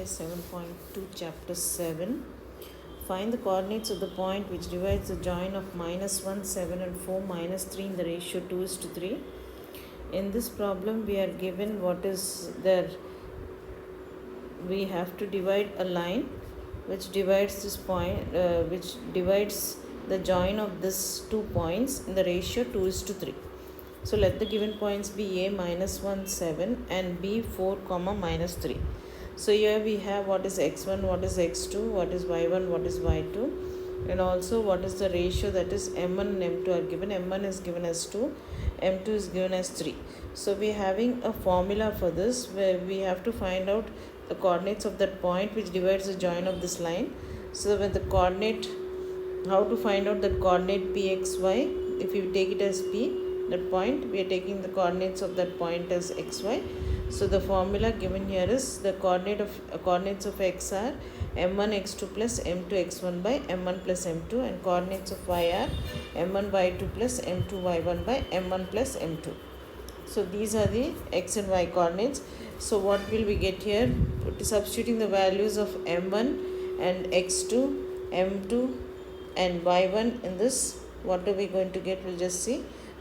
exercise 7.2 chapter 7. Find the coordinates of the point which divides the join of -1, 7 and 4, -3 in the ratio 2:3. In this problem we are given what is there. We have to divide a line which divides this point, which divides the join of these 2 points in the ratio 2:3. So let the given points be a -1, 7 and b 4, -3. So here we have what is x1, what is x2, what is y1, what is y2, and also what is the ratio, that is m1 and m2 are given. m1 is given as 2, m2 is given as 3. So we are having a formula for this where we have to find out the coordinates of that point which divides the join of this line. So with the coordinate, how to find out that coordinate pxy, if you take it as p, that point, we are taking the coordinates of that point as xy. So the formula given here is the coordinates of x are m1 x2 plus m2 x1 by m1 plus m2, and coordinates of y are m1 y2 plus m2 y1 by m1 plus m2. So these are the x and y coordinates. So what will we get here? Substituting the values of m1 and x2, m2 and y1 in this, what are we going to get? We'll just see.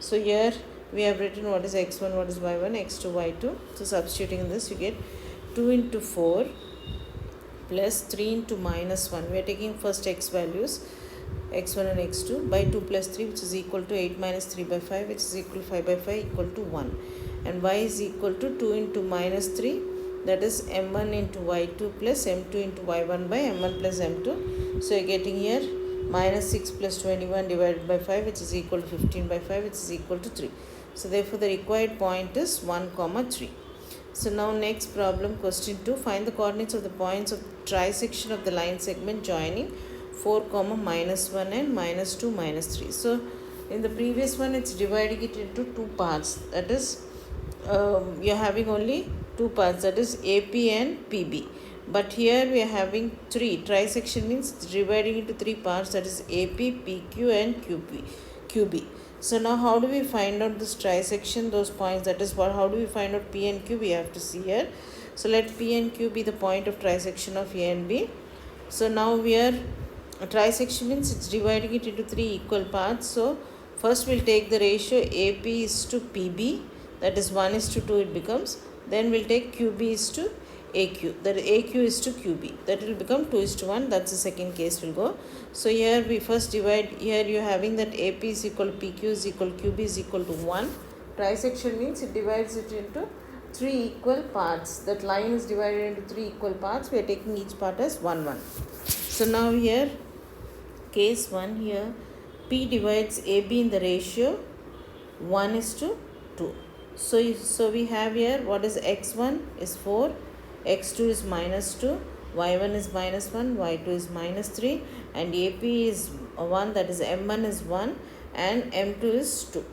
So here we have written what is x1, what is y1, x2, y2. So substituting in this, you get 2 into 4 plus 3 into -1. We are taking first x values, x1 and x2, by 2 plus 3, which is equal to 8 minus 3 by 5, which is equal to 5 by 5, equal to 1. And y is equal to 2 into -3, that is m1 into y2 plus m2 into y1 by m1 plus m2. So you are getting here -6 plus 21 divided by 5, which is equal to 15 by 5, which is equal to 3. So therefore the required point is 1, 3. So now next problem, question 2. Find the coordinates of the points of trisection of the line segment joining 4, -1 and -2, -3. So in the previous one it's dividing it into 2 parts. That is, you're having only 2 parts, that is AP and PB. But here we are having 3. Trisection means dividing into 3 parts, that is AP, PQ and QB. So now how do we find out this trisection, those points, that is what, how do we find out P and Q? We have to see here. So let P and Q be the point of trisection of A and B. So now we are, trisection means it's dividing it into 3 equal parts. So first we'll take the ratio AP is to PB, that is 1:2 it becomes. Then we'll take QB is to AQ, that AQ is to QB, that will become 2:1. That's the second case will go. So here we first divide, here you're having that AP is equal to PQ is equal to QB is equal to 1. Trisection means it divides it into 3 equal parts. That line is divided into 3 equal parts. We are taking each part as 1, 1. So now here case 1, here P divides AB in the ratio 1:2. So we have here what is x1 is 4, x2 is -2, y1 is -1, y2 is -3, and AP is 1, that is m1 is 1 and m2 is 2.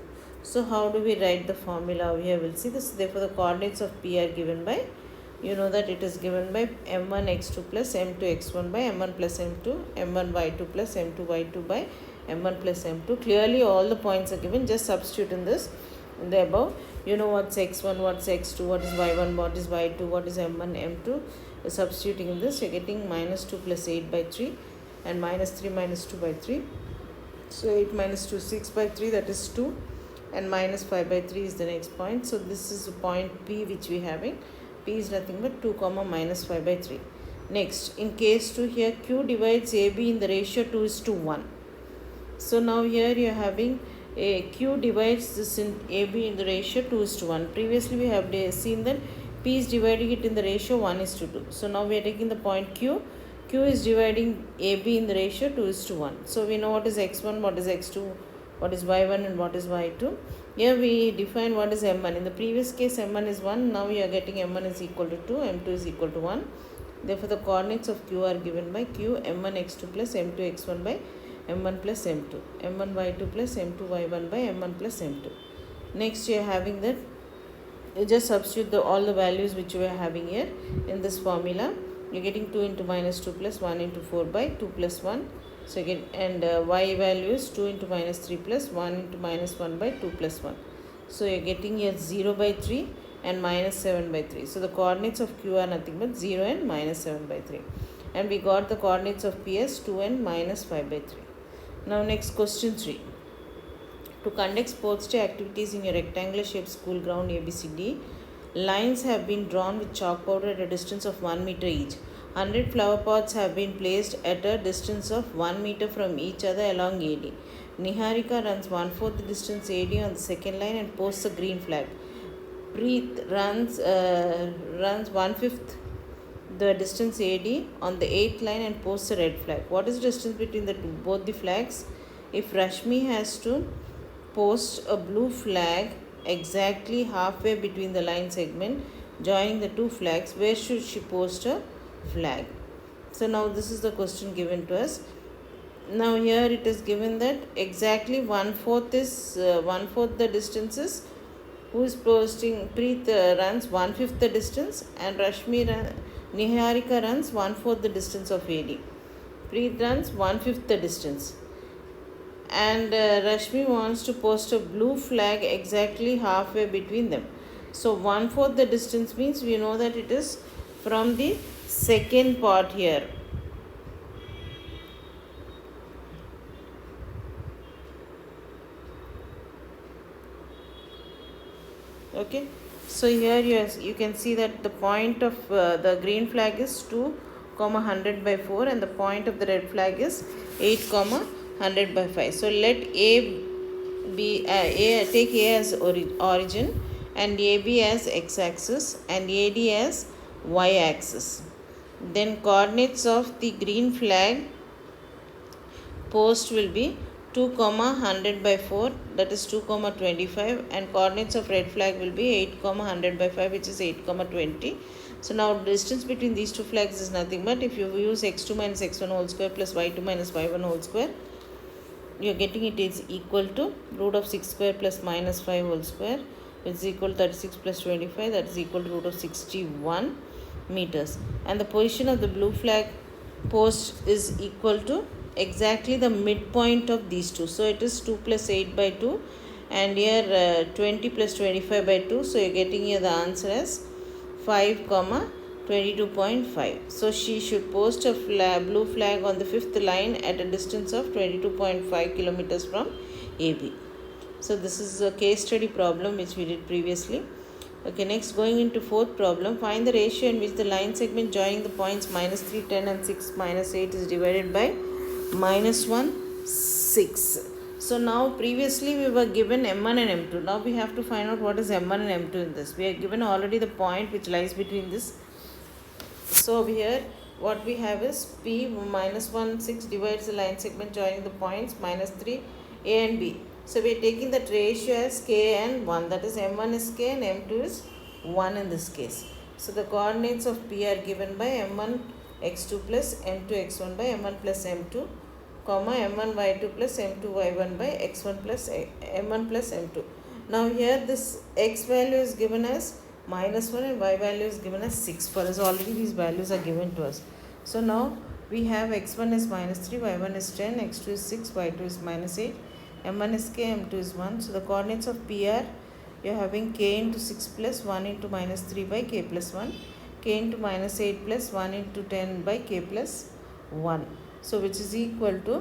So how do we write the formula? Here we'll see this. Therefore the coordinates of P are given by, you know that it is given by m1 x2 plus m2 x1 by m1 plus m2, m1 y2 plus m2 y2 by m1 plus m2. Clearly all the points are given. Just substitute in this, in the above. You know what's x1, what's x2, what is y1, what is y2, what is m1, m2. Substituting in this, you're getting -2 plus 8 by 3 and -3 minus 2 by 3. So 8 minus 2, 6 by 3, that is 2, and -5 by 3 is the next point. So this is the point P which we having. P is nothing but 2, -5 by 3. Next, in case 2, here Q divides AB in the ratio 2:1. So now here you are having Q divides this in AB in the ratio 2:1. Previously we have seen that P is dividing it in the ratio 1:2. So now we are taking the point Q. Q is dividing AB in the ratio 2:1. So we know what is x1, what is x2, what is y1 and what is y2. Here we define what is m1. In the previous case m1 is 1. Now we are getting m1 is equal to 2, m2 is equal to 1. Therefore the coordinates of Q are given by Q m1 x2 plus m2 x1 by m1 plus m2, m1 y2 plus m2 y1 by m1 plus m2. Next you are having that, you just substitute all the values which you are having here in this formula. You are getting 2 into -2 plus 1 into 4 by 2 plus 1. So again, and y value is 2 into -3 plus 1 into -1 by 2 plus 1. So you are getting here 0 by 3 and minus 7 by 3. So the coordinates of Q are nothing but 0 and minus 7 by 3. And we got the coordinates of P as 2 and minus 5 by 3. Now next question 3. To conduct sports day activities in your rectangular shaped school ground ABCD, lines have been drawn with chalk powder at a distance of 1 meter each. 100 flower pots have been placed at a distance of 1 meter from each other along AD. Niharika runs 1/4 the distance AD on the second line and posts a green flag. Preet runs 1/5 the distance AD on the 8th line and posts a red flag. What is the distance between both the flags? If Rashmi has to post a blue flag exactly halfway between the line segment joining the two flags, where should she post a flag? So now this is the question given to us. Now here it is given that exactly 1/4 is 1/4 the distance is who is posting. Preet runs 1/5 the distance and Niharika runs 1/4 the distance of AD. Preet runs 1/5 the distance and Rashmi wants to post a blue flag exactly halfway between them. So 1/4 the distance means we know that it is from the second part here. Okay, so here you can see that the point of the green flag is 2, 100 by 4 and the point of the red flag is 8, 100 by 5. So let take A as origin and AB as x-axis and AD as y-axis. Then coordinates of the green flag post will be 2, 100 by 4, that is 2, 25, and coordinates of red flag will be 8, 100 by 5, which is 8, 20. So now distance between these two flags is nothing but if you use x2 minus x1 whole square plus y2 minus y1 whole square, you are getting it is equal to root of 6 square plus minus 5 whole square, which is equal to 36 plus 25, that is equal to root of 61 meters. And the position of the blue flag post is equal to exactly the midpoint of these two. So it is 2 plus 8 by 2 and here 20 plus 25 by 2. So you are getting here the answer as 5, 22.5. So she should post a blue flag on the 5th line at a distance of 22.5 kilometers from AB. So this is a case study problem which we did previously. Okay, next going into 4th problem. Find the ratio in which the line segment joining the points minus 3, 10 and 6, minus 8 is divided by minus 1, 6. So now previously we were given M1 and M2. Now we have to find out what is M1 and M2 in this. We are given already the point which lies between this. So here what we have is P minus 1, 6 divides the line segment joining the points minus 3, A and B. So we are taking that ratio as K and 1. That is M1 is K and M2 is 1 in this case. So the coordinates of P are given by M1 x2 plus M2 x1 by M1 plus M2, M1 y2 plus M2 y1 by x1 plus M1 plus M2. Now here this x value is given as minus 1 and y value is given as 6. For us already these values are given to us. So now we have x1 is minus 3, y1 is 10, x2 is 6, y2 is minus 8, M1 is K, M2 is 1. So the coordinates of P are, you are having K into 6 plus 1 into minus 3 by K plus 1, K into minus 8 plus 1 into 10 by K plus 1. So which is equal to,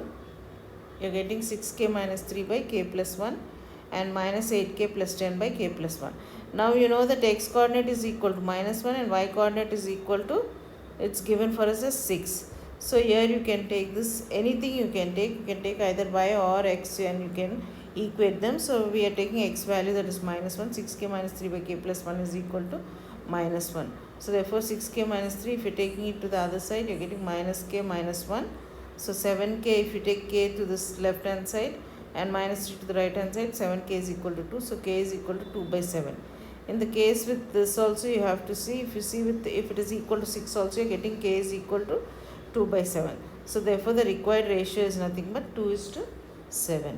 you are getting 6K minus 3 by K plus 1 and minus 8K plus 10 by K plus 1. Now you know that x coordinate is equal to minus 1 and y coordinate is equal to, it's given for us as 6. So here you can take this, anything you can take either y or x and you can equate them. So we are taking x value, that is minus 1, 6K minus 3 by K plus 1 is equal to minus 1. So therefore 6K minus 3, if you are taking it to the other side, you are getting minus K minus 1. So 7K, if you take K to this left hand side and minus 3 to the right hand side, 7K is equal to 2. So K is equal to 2 by 7. In the case with this also you have to see, if it is equal to 6 also, you are getting K is equal to 2 by 7. So therefore the required ratio is nothing but 2:7.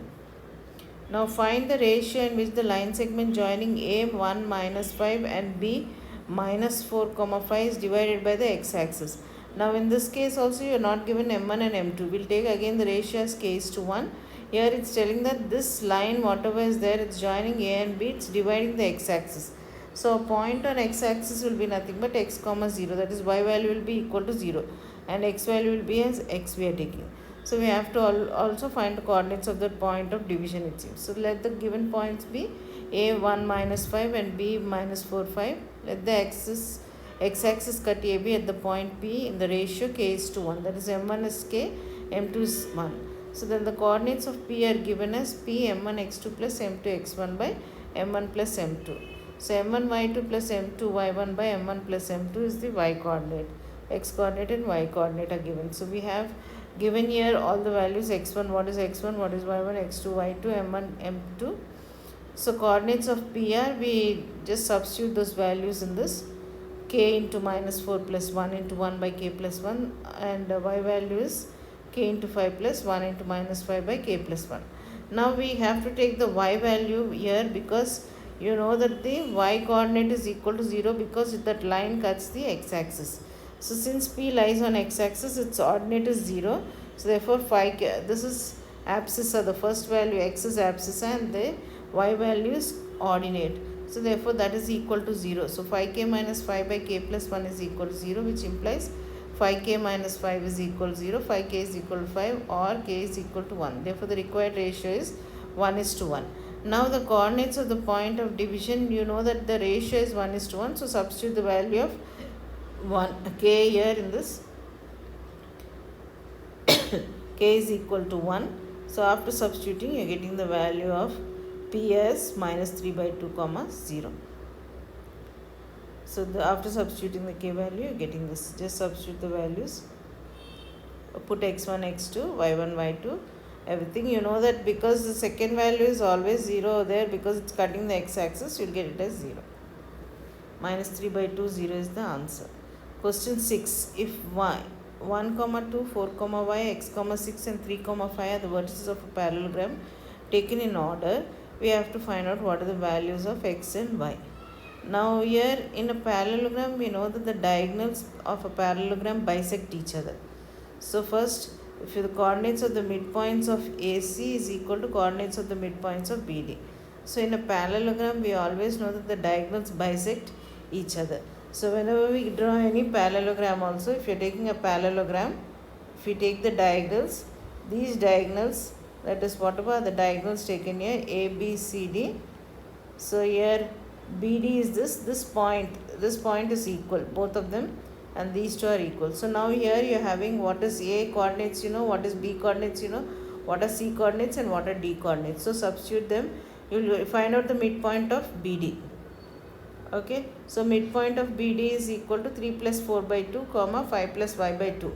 Now find the ratio in which the line segment joining A 1 minus 5 and B minus 4, 5 is divided by the x-axis. Now in this case also you are not given M1 and M2. We will take again the ratio as K is to 1. Here it's telling that this line whatever is there, it's joining A and B, it's dividing the x-axis. So a point on x-axis will be nothing but x comma 0, that is y value will be equal to 0 and x value will be as x we are taking. So we have to also find the coordinates of the point of division it seems. So let the given points be a 1 minus 5 and b minus 4 5. Let the x-axis cut AB at the point P in the ratio k is to 1, that is m1 is k, m2 is 1. So then the coordinates of P are given as P m1 x2 plus m2 x1 by m1 plus m2. So m1 y2 plus m2 y1 by m1 plus m2 is the y coordinate. X coordinate and y coordinate are given. So we have given here all the values x1, what is x1, what is y1, x2, y2, m1, m2. So coordinates of P are, we just substitute those values in this, k into minus 4 plus 1 into 1 by k plus 1, and y value is k into 5 plus 1 into minus 5 by k plus 1. Now we have to take the y value here because you know that the y coordinate is equal to 0 because that line cuts the x-axis. So since P lies on x-axis, its ordinate is 0. So therefore this is abscissa, the first value x is abscissa and the y value is ordinate. So therefore that is equal to 0. So 5k minus 5 by k plus 1 is equal to 0, which implies 5k minus 5 is equal to 0, 5k is equal to 5 or k is equal to 1. Therefore the required ratio is 1:1. Now the coordinates of the point of division, you know that the ratio is 1:1. So substitute the value of 1 k here in this k is equal to 1. So after substituting you are getting the value of P as minus 3 by 2 comma 0. So after substituting the k value you are getting this. Just substitute the values, put x1 x2 y1 y2 everything. You know that because the second value is always 0 there, because it's cutting the x-axis, you will get it as 0. Minus 3 by 2 0 is the answer. Question 6. If y 1 comma 2 4 comma y x comma 6 and 3 comma 5 are the vertices of a parallelogram taken in order, we have to find out what are the values of x and y. Now here in a parallelogram we know that the diagonals of a parallelogram bisect each other. So first, if the coordinates of the midpoints of AC is equal to coordinates of the midpoints of BD. So in a parallelogram we always know that the diagonals bisect each other. So whenever we draw any parallelogram also, if you are taking a parallelogram, if you take the diagonals, these diagonals, that is whatever are the diagonals taken here, A, B, C, D. So here BD is this point is equal, both of them, and these two are equal. So now here you are having what is A coordinates, you know, what is B coordinates, you know, what are C coordinates and what are D coordinates. So substitute them, you will find out the midpoint of BD. Okay, so midpoint of BD is equal to 3 plus 4 by 2 comma 5 plus y by 2,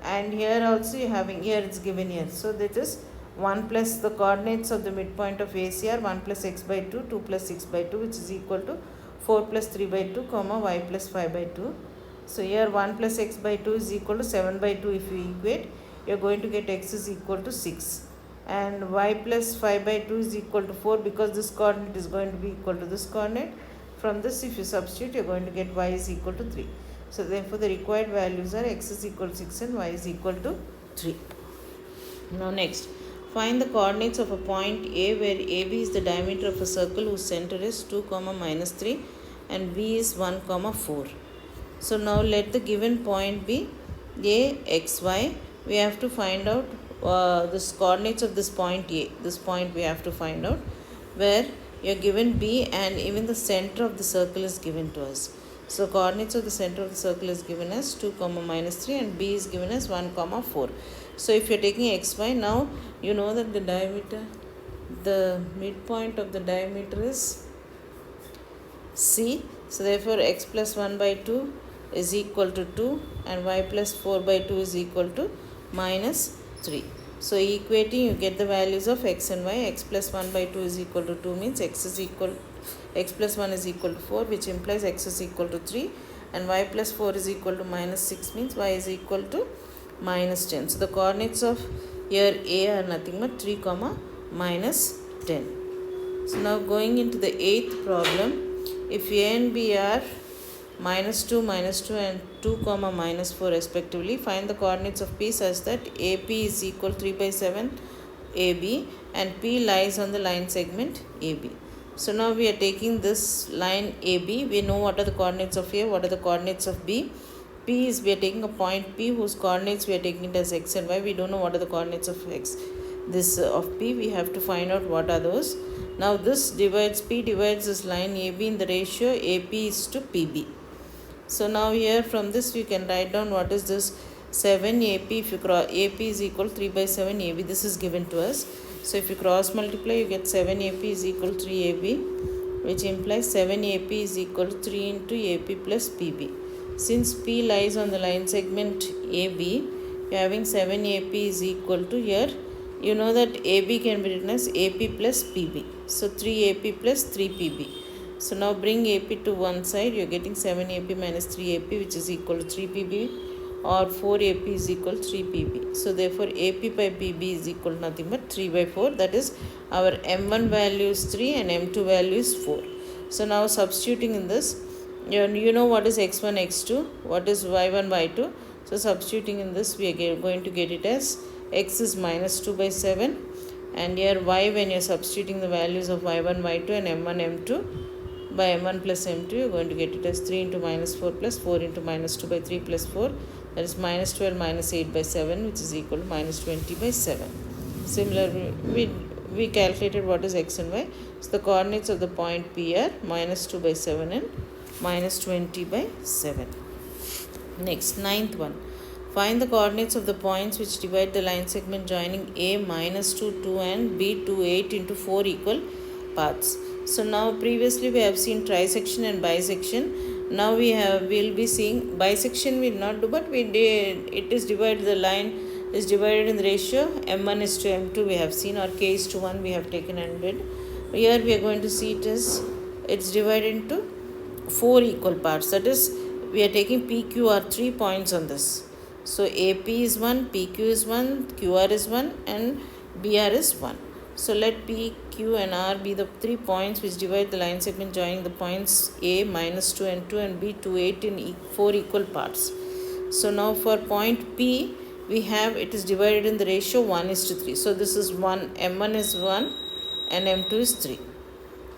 and here also you having, here it's given here. So that is 1 plus the coordinates of the midpoint of AC are 1 plus x by 2, 2 plus 6 by 2, which is equal to 4 plus 3 by 2 comma y plus 5 by 2. So here 1 plus x by 2 is equal to 7 by 2. If you equate, you are going to get x is equal to 6 and y plus 5 by 2 is equal to 4, because this coordinate is going to be equal to this coordinate. From this, if you substitute, you are going to get y is equal to 3. So therefore the required values are x is equal to 6 and y is equal to 3. Now next, find the coordinates of a point A where AB is the diameter of a circle whose center is 2 comma minus 3 and B is 1 comma 4. So now let the given point be A, x, y. We have to find out the coordinates of this point A. This point we have to find out, where you are given B and even the center of the circle is given to us. So coordinates of the center of the circle is given as 2 comma minus 3 and B is given as 1 comma 4. So if you are taking x, y, now you know that the diameter, the midpoint of the diameter is C. So therefore x plus 1 by 2 is equal to 2 and y plus 4 by 2 is equal to minus 3. So equating, you get the values of x and y. X plus 1 by 2 is equal to 2 means x plus 1 is equal to 4, which implies x is equal to 3, and y plus 4 is equal to minus 6 means y is equal to minus 10. So the coordinates of here A are nothing but 3 comma minus 10. So now going into the 8th problem, if A and B are minus 2 and 2 comma minus 4 respectively, find the coordinates of P such that AP is equal 3 by 7 AB and P lies on the line segment AB. So now we are taking this line AB. We know what are the coordinates of A, what are the coordinates of B. P is, we are taking a point P whose coordinates we are taking it as x and y. We don't know what are the coordinates of x. This of P, we have to find out what are those. Now this divides, P divides this line AB in the ratio AP is to PB. So now here from this we can write down what is this 7 AP. If you cross, AP is equal 3 by 7 AB. This is given to us. So if you cross multiply, you get 7 AP is equal to 3 AB, which implies 7 AP is equal to 3 into AP plus PB. Since P lies on the line segment AB, you are having 7 AP is equal to, here you know that AB can be written as AP plus PB. So 3 AP plus 3 PB. So now bring AP to one side, you are getting 7 AP minus 3 AP, which is equal to 3 PB, or 4 AP is equal to 3 PB. So therefore AP by PB is equal to nothing but 3 by 4. That is, our M1 value is 3 and M2 value is 4. So now substituting in this, you know what is x1, x2, what is y1, y2. So substituting in this, we are going to get it as x is minus 2 by 7, and here y, when you are substituting the values of y1, y2 and m1, m2 by m1 plus m2, you are going to get it as 3 into minus 4 plus 4 into minus 2 by 3 plus 4, that is minus 12 minus 8 by 7, which is equal to minus 20 by 7. Similarly, we calculated what is x and y. So the coordinates of the point P are minus 2 by 7 and minus 20 by 7. Next, ninth one. Find the coordinates of the points which divide the line segment joining A minus 2, 2 and B 2, 8 into 4 equal parts. So now previously we have seen trisection and bisection. Now we'll be seeing bisection. We will not do, but we did. It is divided. The line is divided in the ratio m1 is to m2. We have seen, or k is to 1. We have taken and did. Here we are going to see it as it's divided into 4 equal parts. That is, we are taking PQ are 3 points on this. So AP is 1, PQ is 1, QR is 1, and BR is 1. So let P, Q and R be the 3 points which divide the line segment joining the points A minus 2 and 2 and B 2, 8 in 4 equal parts. So now for point P, we have it is divided in the ratio 1 is to 3. So this is 1, M1 is 1 and M2 is 3.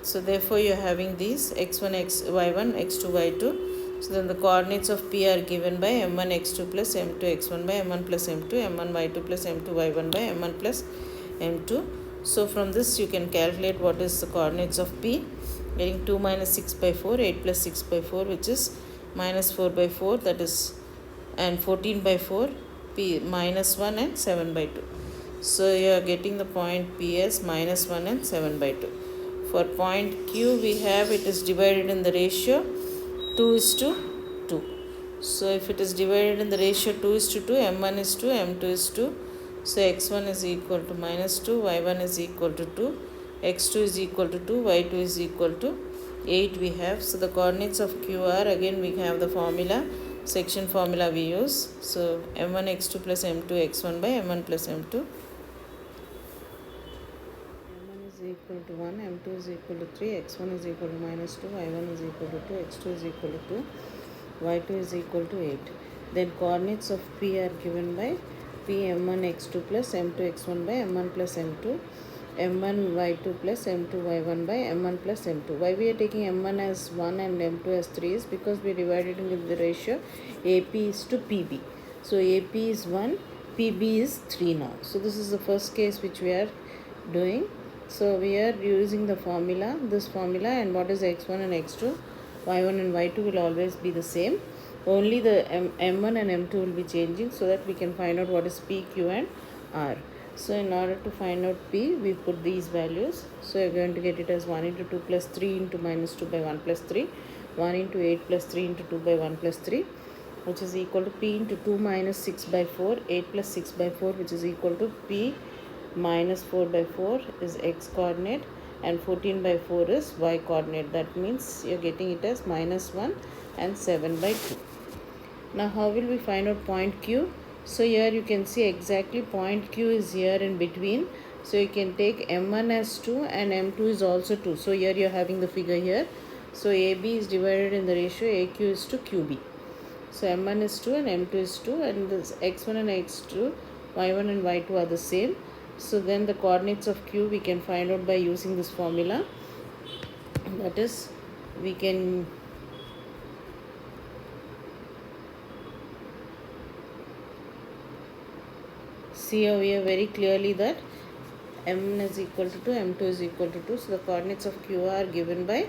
So therefore you are having these x1, y1, x2, y2. So then the coordinates of P are given by m1 x2 plus m2 x1 by m1 plus m2, m1 y2 plus m2 y1 by m1 plus m2. So from this you can calculate what is the coordinates of P, getting 2 minus 6 by 4, 8 plus 6 by 4, which is minus 4 by 4, that is, and 14 by 4, P minus 1 and 7 by 2. So you are getting the point P as minus 1 and 7 by 2. For point Q, we have it is divided in the ratio 2 is to 2. So if it is divided in the ratio 2 is to 2, m1 is 2, m2 is 2. So x1 is equal to minus 2, y1 is equal to 2, x2 is equal to 2, y2 is equal to 8 we have. So the coordinates of Q are, again we have the formula, section formula we use. So m1 x2 plus m2 x1 by m1 plus m2. Equal to 1, m2 is equal to 3, x1 is equal to minus 2, y1 is equal to 2, x2 is equal to 2, y2 is equal to 8. Then coordinates of P are given by P m1 x2 plus m2 x1 by m1 plus m2, m1 y2 plus m2 y1 by m1 plus m2. Why we are taking m1 as 1 and m2 as 3 is because we divided it in the ratio AP is to PB. So AP is 1, PB is 3 now. So this is the first case which we are doing. So we are using the formula, this formula, and what is x1 and x2, y1 and y2 will always be the same. Only the m1 and m2 will be changing, so that we can find out what is P, Q and R. So in order to find out P, we put these values. So you are going to get it as 1 into 2 plus 3 into minus 2 by 1 plus 3, 1 into 8 plus 3 into 2 by 1 plus 3, which is equal to P into 2 minus 6 by 4, 8 plus 6 by 4, which is equal to P minus 4 by 4 is x coordinate and 14 by 4 is y coordinate. That means you are getting it as minus 1 and 7 by 2. Now how will we find out point Q? So here you can see exactly point Q is here in between. So you can take m1 as 2 and m2 is also 2. So here you are having the figure here. So AB is divided in the ratio AQ is to QB. So m1 is 2 and m2 is 2, and this x1 and x2, y1 and y2 are the same. So then the coordinates of Q we can find out by using this formula. That is, we can see over here very clearly that m1 is equal to 2, m2 is equal to 2. So the coordinates of q are given by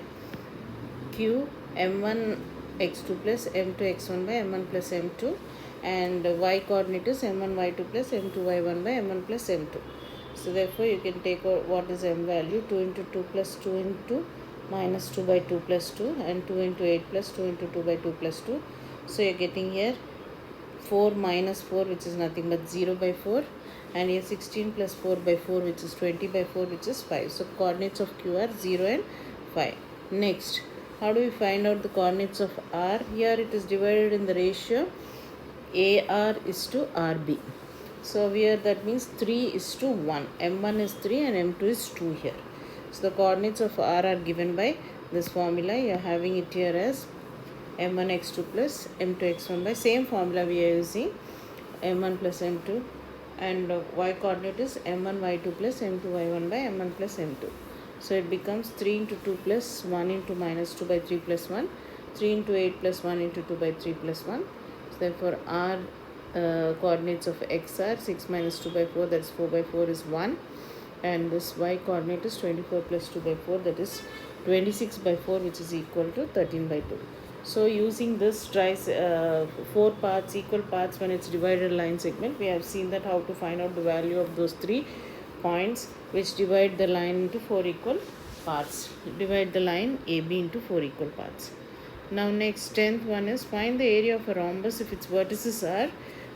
q m1 x2 plus m2 x1 by m1 plus m2, and y coordinate is m1 y2 plus m2 y1 by m1 plus m2. So therefore you can take out what is m value, 2 into 2 plus 2 into minus 2 by 2 plus 2, and 2 into 8 plus 2 into 2 by 2 plus 2. So you are getting here 4 minus 4, which is nothing but 0 by 4, and here 16 plus 4 by 4, which is 20 by 4, which is 5. So coordinates of q are 0 and 5. Next, how do we find out the coordinates of r? Here it is divided in the ratio AR is to RB. So here that means 3 is to 1. M1 is 3 and M2 is 2 here. So the coordinates of R are given by this formula. You are having it here as m1 x2 plus m2 x1 by same formula we are using, m1 plus m2, and y coordinate is m1 y2 plus m2 y1 by m1 plus m2. So it becomes 3 into 2 plus 1 into minus 2 by 3 plus 1, 3 into 8 plus 1 into 2 by 3 plus 1. So therefore r coordinates of x are 6 minus 2 by 4, that is 4 by 4 is 1, and this y coordinate is 24 plus 2 by 4, that is 26 by 4, which is equal to 13 by 2. So using this 4 parts, equal parts when it's divided line segment, we have seen that how to find out the value of those 3 points which divide the line into 4 equal parts. Divide the line AB into 4 equal parts. Now next 10th one is find the area of a rhombus if its vertices are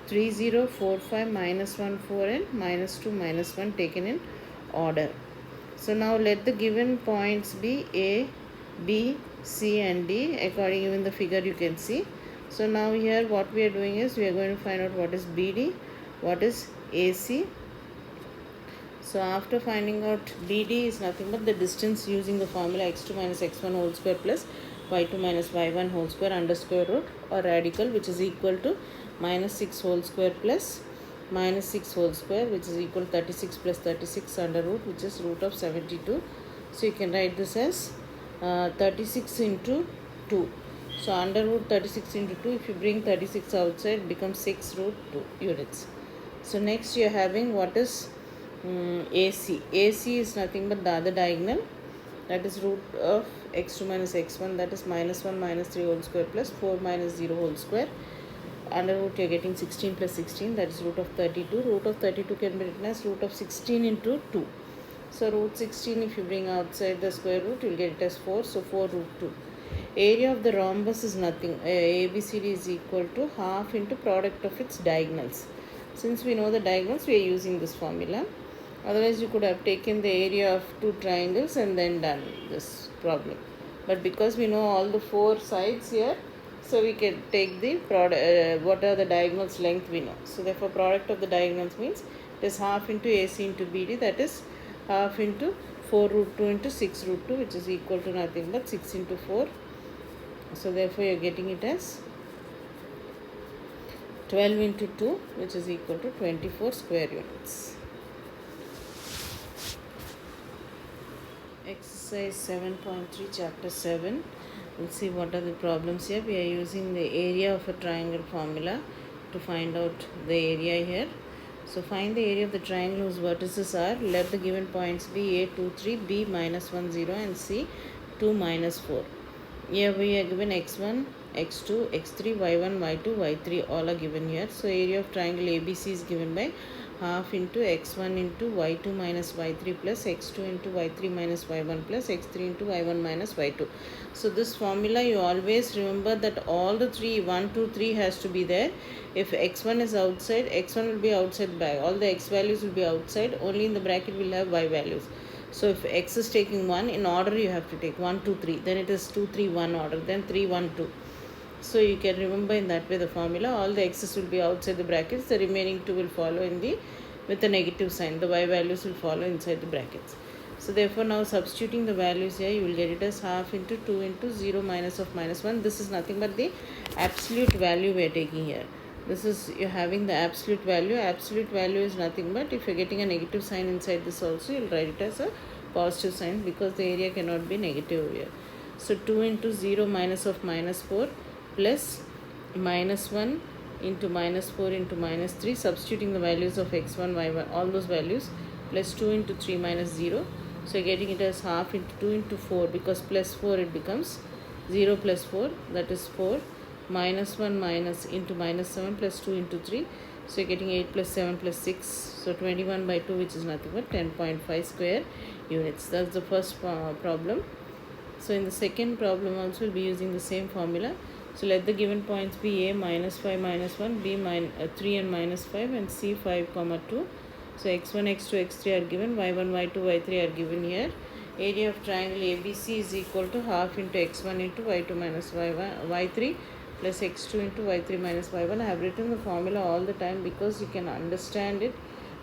3, 0, 4, 5, minus 1, 4 and minus 2, minus 1 taken in order. So now let the given points be A, B, C and D according in the figure you can see. So now here what we are doing is we are going to find out what is BD, what is AC. So after finding out BD is nothing but the distance using the formula x2 minus x1 whole square plus y2 minus y1 whole square under square root or radical, which is equal to minus 6 whole square plus minus 6 whole square, which is equal to 36 plus 36 under root, which is root of 72. So you can write this as 36 into 2. So under root 36 into 2, if you bring 36 outside, it becomes 6 root 2 units. So next you are having what is AC. AC is nothing but the other diagonal, that is root of x2 minus x1, that is minus 1 minus 3 whole square plus 4 minus 0 whole square. Under root you are getting 16 plus 16, that is root of 32. Root of 32 can be written as root of 16 into 2. So root 16, if you bring outside the square root, you will get it as 4. So 4 root 2. Area of the rhombus is nothing. ABCD is equal to half into product of its diagonals. Since we know the diagonals, we are using this formula. Otherwise, you could have taken the area of 2 triangles and then done this problem. But because we know all the 4 sides here, so we can take the product, what are the diagonals length we know. So therefore, product of the diagonals means it is half into AC into BD, that is half into 4 root 2 into 6 root 2, which is equal to nothing but 6 into 4. So therefore, you are getting it as 12 into 2, which is equal to 24 square units. Exercise 7.3 chapter 7. We'll see what are the problems here. We are using the area of a triangle formula to find out the area here. So find the area of the triangle whose vertices are, let the given points be A 2 3, B minus 1 0 and C 2 minus 4. Here we are given x1, x2, x3, y1, y2, y3 all are given here. So area of triangle ABC is given by half into x1 into y2 minus y3 plus x2 into y3 minus y1 plus x3 into y1 minus y2. So this formula you always remember that all the 3, 1, 2, 3 has to be there. If x1 is outside, x1 will be outside by all the x values will be outside, only in the bracket will have y values. So if x is taking 1, in order you have to take 1, 2, 3, then it is 2, 3, 1 order, then 3, 1, 2. So you can remember in that way the formula, all the x's will be outside the brackets, the remaining 2 will follow in the with a negative sign, the y values will follow inside the brackets. So therefore now substituting the values here, you will get it as half into 2 into 0 minus of minus 1. This is nothing but the absolute value we are taking here. This is, you're having the absolute value. Absolute value is nothing but if you're getting a negative sign inside this also, you'll write it as a positive sign because the area cannot be negative here. So 2 into 0 minus of minus 4 plus minus 1 into minus 4 into minus 3, substituting the values of x1, y1, all those values, plus 2 into 3 minus 0. So you're getting it as half into 2 into 4, because plus 4 it becomes 0 plus 4, that is 4, minus 1 minus into minus 7 plus 2 into 3. So you're getting 8 plus 7 plus 6. So 21 by 2, which is nothing but 10.5 square units. That's the first problem. So in the second problem also we'll be using the same formula. So let the given points be A minus 5 minus 1, B 3 and minus 5, and C 5 comma 2. So x1, x2, x3 are given, y1, y2, y3 are given here. Area of triangle ABC is equal to half into x1 into y2 minus y3 plus x2 into y3 minus y1. I have written the formula all the time because you can understand it,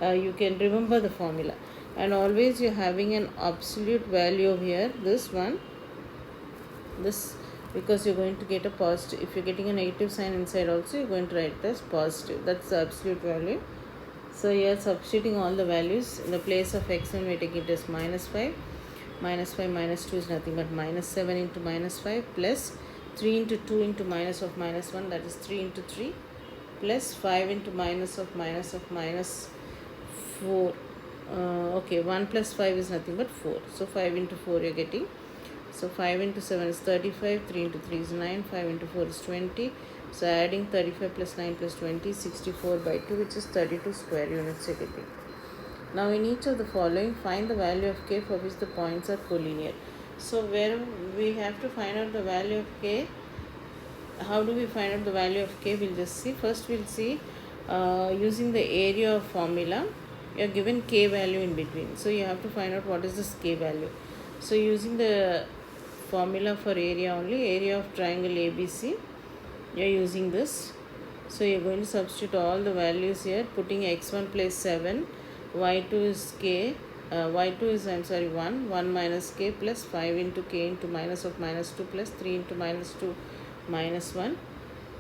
you can remember the formula. And always you're having an absolute value here, this one, this, because you're going to get a positive. If you're getting a negative sign inside also, you're going to write it as positive. That's the absolute value. So here substituting all the values, in the place of x1 we take it as minus 5. Minus 5 minus 2 is nothing but minus 7 into minus 5 plus 3 into 2 into minus of minus 1, that is 3 into 3, plus 5 into minus of minus 4. Okay, 1 plus 5 is nothing but 4. So 5 into 4 you're getting. So 5 into 7 is 35, 3 into 3 is 9, 5 into 4 is 20. So adding 35 plus 9 plus 20 is 64 by 2, which is 32 square units you're getting. Now in each of the following, find the value of k for which the points are collinear. So where we have to find out the value of k, how do we find out the value of k? We'll just see. First we'll see using the area of formula. You are given k value in between. So you have to find out what is this k value. So using the formula for area only, area of triangle ABC, you are using this. So you are going to substitute all the values here, putting x1 place 7, y2 is k, y2 is 1 minus k plus 5 into k into minus of minus 2 plus 3 into minus 2 minus 1.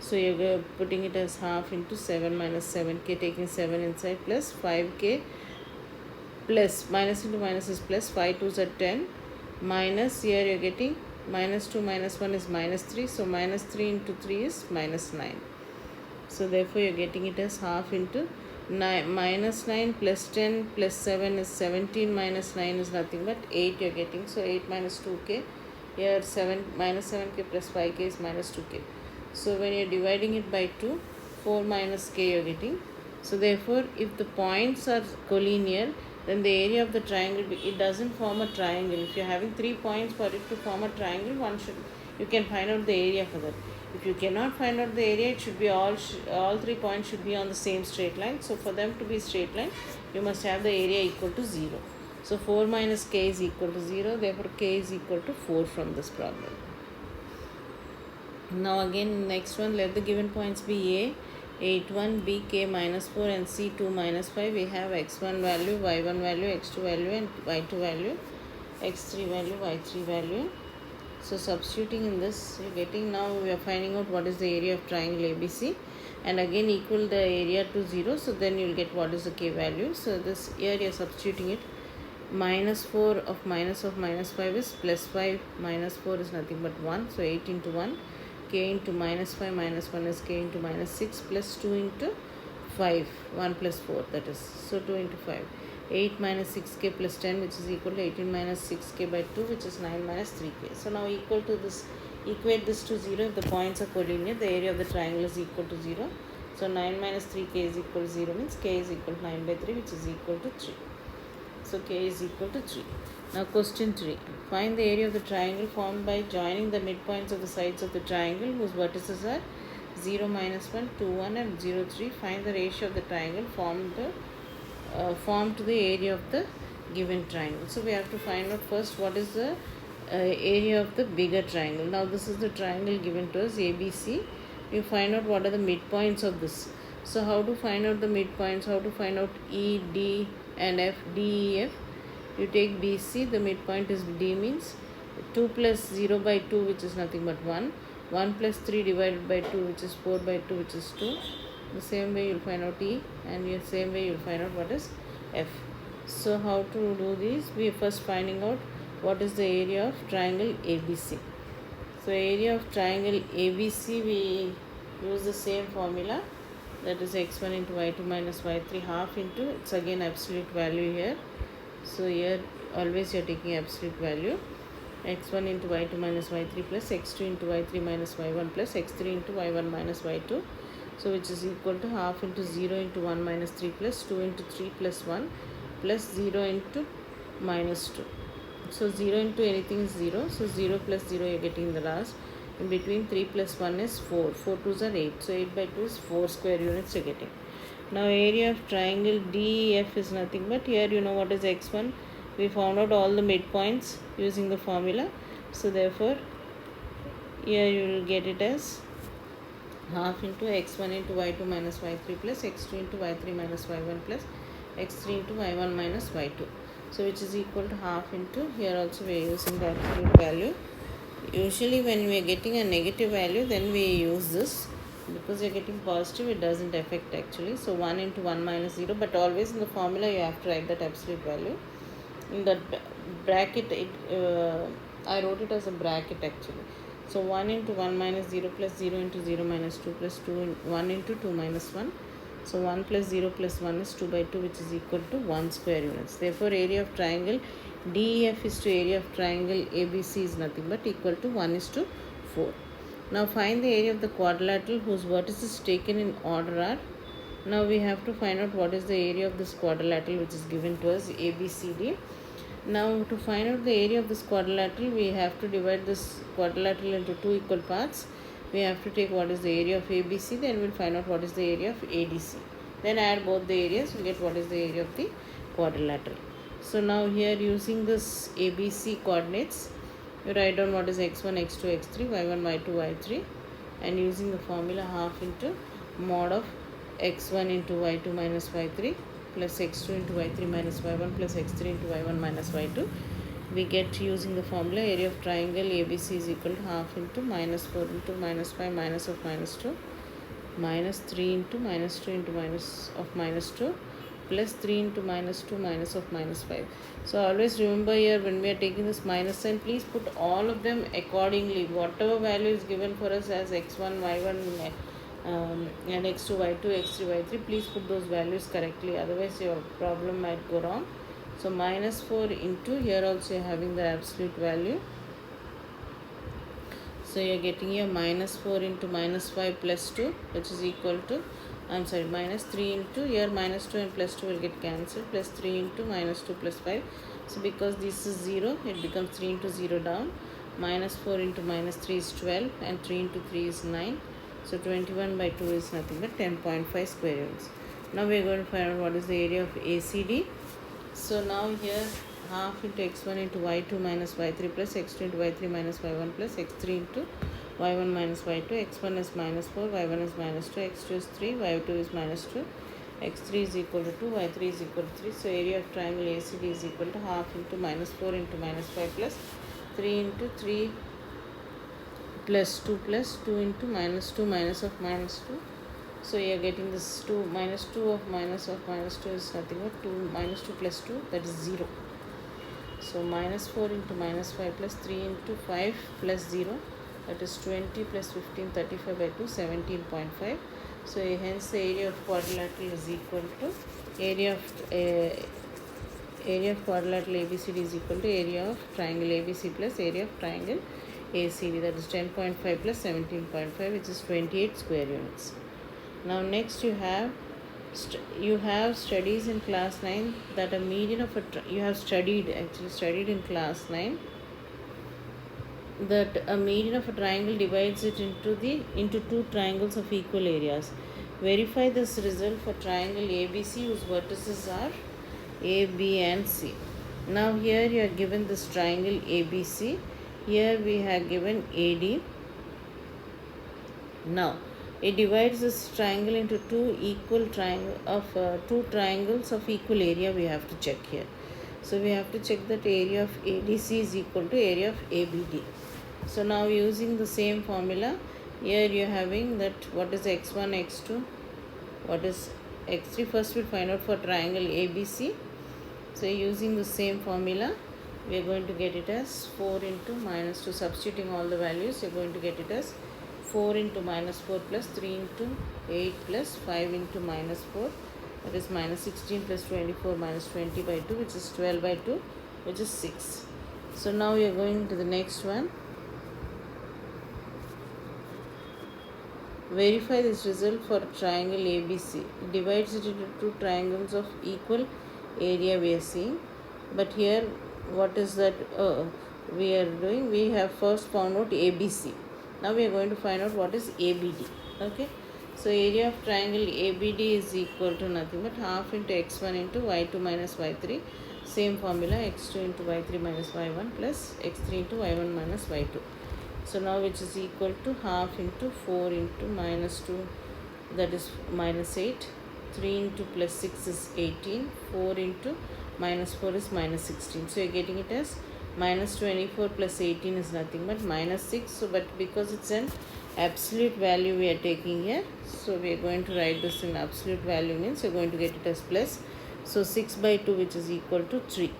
So you're putting it as half into 7 minus 7k, taking 7 inside, plus 5k plus minus into minus is plus, 5 2s are 10, minus, here you're getting minus 2 minus 1 is minus 3, so minus 3 into 3 is minus 9. So therefore you're getting it as half into 9, minus 9 plus 10 plus 7 is 17, minus 9 is nothing but 8 you're getting. So 8 minus 2k, here 7 minus 7k plus 5k is minus 2k. So when you're dividing it by 2, 4 minus k you're getting. So therefore if the points are collinear, then the area of the triangle, it doesn't form a triangle. If you're having 3 points, for it to form a triangle, you can find out the area for that. If you cannot find out the area, it should be all 3 points should be on the same straight line. So for them to be straight line, you must have the area equal to 0. So 4 minus k is equal to 0. Therefore k is equal to 4 from this problem. Now again next one, let the given points be A 8 1, B k minus 4, and C 2 minus 5. We have x1 value, y1 value, x2 value, and y2 value, x3 value, y3 value. So substituting in this, you're getting, now we are finding out what is the area of triangle ABC, and again equal the area to 0. So then you'll get what is the k value. So this here you're substituting it. Minus 4 of minus 5 is plus 5 minus 4 is nothing but 1. So 8 into 1. K into minus 5 minus 1 is k into minus 6 plus 2 into 5, 1 plus 4, that is, so 2 into 5, 8 minus 6k plus 10, which is equal to 18 minus 6k by 2, which is 9 minus 3k. So now equal to this, equate this to 0. If the points are collinear, the area of the triangle is equal to 0. So 9 minus 3k is equal to 0 means k is equal to 9 by 3, which is equal to 3. So k is equal to 3. Now question 3. Find the area of the triangle formed by joining the midpoints of the sides of the triangle whose vertices are 0, minus 1, 2, 1 and 0, 3. Find the ratio of the triangle formed to the area of the given triangle. So we have to find out first what is the area of the bigger triangle. Now this is the triangle given to us, ABC. We find out what are the midpoints of this. So how to find out the midpoints, how to find out E, D and F, D, E, F. You take BC, the midpoint is D, means 2 plus 0 by 2, which is nothing but 1. 1 plus 3 divided by 2, which is 4 by 2, which is 2. The same way you will find out E, and the same way you will find out what is F. So how to do this? We are first finding out what is the area of triangle ABC. So area of triangle ABC, we use the same formula, that is x1 into y2 minus y3 half into, it's again absolute value here. So here always you are taking absolute value, x1 into y2 minus y3 plus x2 into y3 minus y1 plus x3 into y1 minus y2. So which is equal to half into 0 into 1 minus 3 plus 2 into 3 plus 1 plus 0 into minus 2. So 0 into anything is 0. So 0 plus 0 you are getting the last. In between 3 plus 1 is 4. 4 2s are 8. So 8 by 2 is 4 square units you are getting. Now area of triangle DEF is nothing but, here you know what is x1. We found out all the midpoints using the formula. So therefore here you will get it as half into x1 into y2 minus y3 plus x2 into y3 minus y1 plus x3 into y1 minus y2. So which is equal to half into, here also we are using the absolute value. Usually when we are getting a negative value, then we use this. Because you are getting positive, it doesn't affect actually. So 1 into 1 minus 0, but always in the formula you have to write that absolute value. In that bracket, I wrote it as a bracket actually. So 1 into 1 minus 0 plus 0 into 0 minus 2 plus 1 into 2 minus 1. So 1 plus 0 plus 1 is 2 by 2, which is equal to 1 square units. Therefore area of triangle DEF is to area of triangle ABC is nothing but equal to 1 is to 4. Now find the area of the quadrilateral whose vertices taken in order are. Now we have to find out what is the area of this quadrilateral which is given to us, ABCD. Now to find out the area of this quadrilateral, we have to divide this quadrilateral into two equal parts. We have to take what is the area of ABC, then we'll find out what is the area of ADC. Then add both the areas, we'll get what is the area of the quadrilateral. So now here using this ABC coordinates, you write down what is x1, x2, x3, y1, y2, y3, and using the formula half into mod of x1 into y2 minus y3 plus x2 into y3 minus y1 plus x3 into y1 minus y2, we get using the formula area of triangle ABC is equal to half into minus 4 into minus 5 minus of minus 2 minus 3 into minus 2 into minus of minus 2 plus 3 into minus 2 minus of minus 5. So always remember here when we are taking this minus sign, please put all of them accordingly. Whatever value is given for us as x1, y1 and x2, y2, x3, y3, please put those values correctly, otherwise your problem might go wrong. So minus 4 into, here also you are having the absolute value. So you are getting here minus 4 into minus 5 plus 2, which is equal to, minus 3 into, here minus 2 and plus 2 will get cancelled, plus 3 into minus 2 plus 5. So because this is 0, it becomes 3 into 0 down. Minus 4 into minus 3 is 12 and 3 into 3 is 9. So 21 by 2 is nothing but 10.5 square units. Now we are going to find out what is the area of ACD. So now here half into x1 into y2 minus y3 plus x2 into y3 minus y1 plus x3 into y1 minus y2. x1 is minus 4, y1 is minus 2, x2 is 3, y2 is minus 2, x3 is equal to 2, y3 is equal to 3. So area of triangle ACD is equal to half into minus 4 into minus 5 plus 3 into 3 plus 2 plus 2 into minus 2 minus of minus 2. So you are getting this 2 minus 2 of minus 2 is nothing but 2 minus 2 plus 2, that is 0. So minus 4 into minus 5 plus 3 into 5 plus 0, that is 20 plus 15, 35 by 2, 17.5. So hence the area of quadrilateral is equal to area of quadrilateral ABCD is equal to area of triangle ABC plus area of triangle ACD, that is 10.5 plus 17.5, which is 28 square units. Now next you have studies in class 9 that a median of you have studied in class 9 that a median of a triangle divides it into two triangles of equal areas. Verify this result for triangle ABC whose vertices are A, B and C. Now here you are given this triangle ABC. Here we have given AD. Now it divides this triangle into two triangles of equal area. We have to check here. So we have to check that area of ADC is equal to area of ABD. So now using the same formula, here you are having that what is x1, x2, what is x3. First we'll find out for triangle ABC. So using the same formula, we are going to get it as 4 into minus 2. Substituting all the values, you are going to get it as 4 into minus 4 plus 3 into 8 plus 5 into minus 4. That is minus 16 plus 24 minus 20 by 2, which is 12 by 2, which is 6. So now we are going to the next one. Verify this result for triangle ABC. It divides it into two triangles of equal area we are seeing. But here what is that we are doing? We have first found out ABC. Now we are going to find out what is ABD. Okay. So area of triangle ABD is equal to nothing but half into x1 into y2 minus y3. Same formula, x2 into y3 minus y1 plus x3 into y1 minus y2. So now which is equal to half into 4 into minus 2, that is minus 8. 3 into plus 6 is 18. 4 into minus 4 is minus 16. So you are getting it as minus 24 plus 18 is nothing but minus 6. So but because it's an absolute value we are taking here, so we are going to write this in absolute value, means you are going to get it as plus. So 6 by 2, which is equal to 3.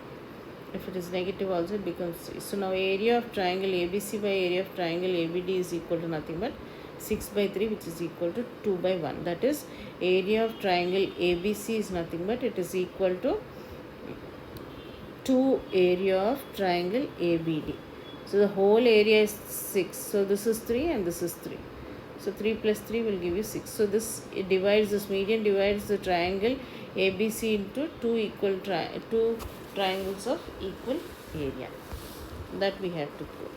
If it is negative also it becomes 3. So now area of triangle ABC by area of triangle ABD is equal to nothing but 6 by 3, which is equal to 2 by 1. That is area of triangle ABC is nothing but it is equal to 2 area of triangle ABD. So the whole area is 6. So this is 3 and this is 3. So 3 plus 3 will give you 6. So this this median divides the triangle ABC into two triangles of equal area. That we have to prove.